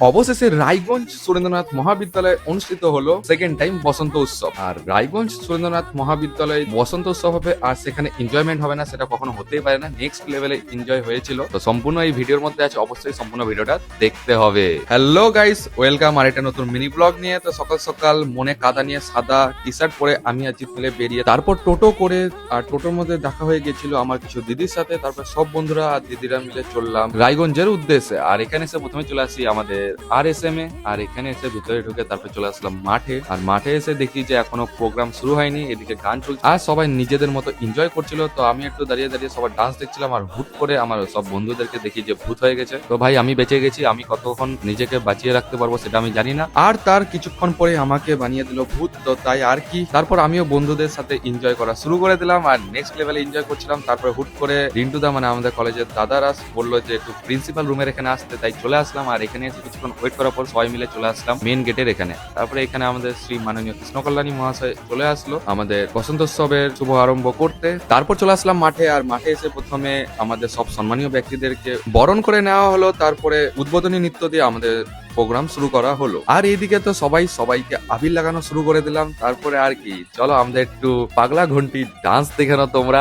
অবশেষে রায়গঞ্জ সুরেন্দ্রনাথ মহাবিদ্যালয়ে অনুষ্ঠিত হলো সেকেন্ড টাইম বসন্ত উৎসব। আর রায়গঞ্জ সুরেন্দ্রনাথ মহাবিদ্যালয়ে বসন্ত উৎসব হবে, আর সেখানে এনজয়মেন্ট হবে না সেটা কখনো হতেই পারে না। নেক্সট লেভেলে এনজয় হয়েছিল। তো সম্পূর্ণ এই ভিডিওর মধ্যে আছে, অবশ্যই সম্পূর্ণ ভিডিওটা দেখতে হবে। হ্যালো গাইস, ওয়েলকাম আর একটা নতুন মিনি ব্লগ নিয়ে। তো সকাল সকাল মনে কাদা নিয়ে সাদা টি শার্ট পরে আমি আর জিৎ মিলে বেরিয়ে, তারপর টোটো করে, আর টোটোর মধ্যে দেখা হয়ে গেছিল আমার কিছু দিদির সাথে। তারপর সব বন্ধুরা আর দিদিরা মিলে চললাম রায়গঞ্জের উদ্দেশ্যে। আর এখানে এসে প্রথমে চলে আসি আমাদের RSM এ। আর এখানে এসে ভিতরে ঢুকে তারপর চলে আসলাম মাঠে। আর মাঠে এসে দেখি যে এখনো প্রোগ্রাম শুরু হয়নি, এদিকে গান চলছে আর সবাই নিজেদের মতো এনজয় করছিল। তো আমি একটু দাঁড়িয়ে দাঁড়িয়ে সবার ডান্স দেখছিলাম। আর হুট করে আমার সব বন্ধুদেরকে দেখি যে ভূত হয়ে গেছে। তো ভাই আমি বেঁচে গেছি, আমি কতক্ষণ নিজেকে বাঁচিয়ে রাখতে পারবো সেটা আমি জানি না। আর তার কিছুক্ষণ পরে আমাকে বানিয়ে দিল ভূত। তো তাই আর কি, তারপর আমিও বন্ধুদের সাথে এনজয় করা শুরু করে দিলাম আর নেক্সট লেভেলে এনজয় করছিলাম। তারপরে হুট করে রিন্টুদা মানে আমাদের কলেজের দাদারা বললো যে একটু প্রিন্সিপাল রুমের এখানে আসতে, তাই চলে আসলাম। আর এখানে এসে কিছুক্ষণ ওয়েট করার পর সবাই মিলে চলে আসলাম মেন গেটের এখানে। তারপরে এখানে আমাদের শ্রী মাননীয় কৃষ্ণ কল্যাণী মহাশয় চলে আসলো আমাদের বসন্তোৎসবের শুভ আরম্ভ করতে। তারপর চলে আসলাম মাঠে। আর মাঠে এসে প্রথমে আমাদের সব সম্মানীয় ব্যক্তিদেরকে বরণ করে নেওয়া হলো, তারপরে উদ্বোধনী নৃত্য দিয়ে আমাদের প্রোগ্রাম শুরু করা হলো। আর এইদিকে তো সবাইকে আবির লাগানো শুরু করে দিলাম। তারপরে আর কি, চলো আমাদের একটু পাগলা ঘন্টি ডান্স দেখে নাও তোমরা।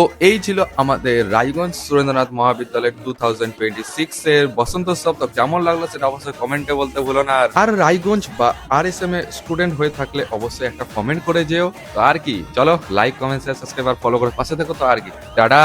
তো এই ছিল আমাদের রায়গঞ্জ সুরেন্দ্রনাথ মহাবিদ্যালয় 2026 এর বসন্তোৎসব। তো কেমন লাগলো সেটা অবশ্যই কমেন্টে বলতে ভুলো না। আর রায়গঞ্জ বা RSM এ স্টুডেন্ট হয়ে থাকলে অবশ্যই একটা কমেন্ট করে যেও। তো আর কি, চলো লাইক কমেন্ট শেয়ার সাবস্ক্রাইব আর ফলো করে পাশে থেকো। তো আর কি, টাটা।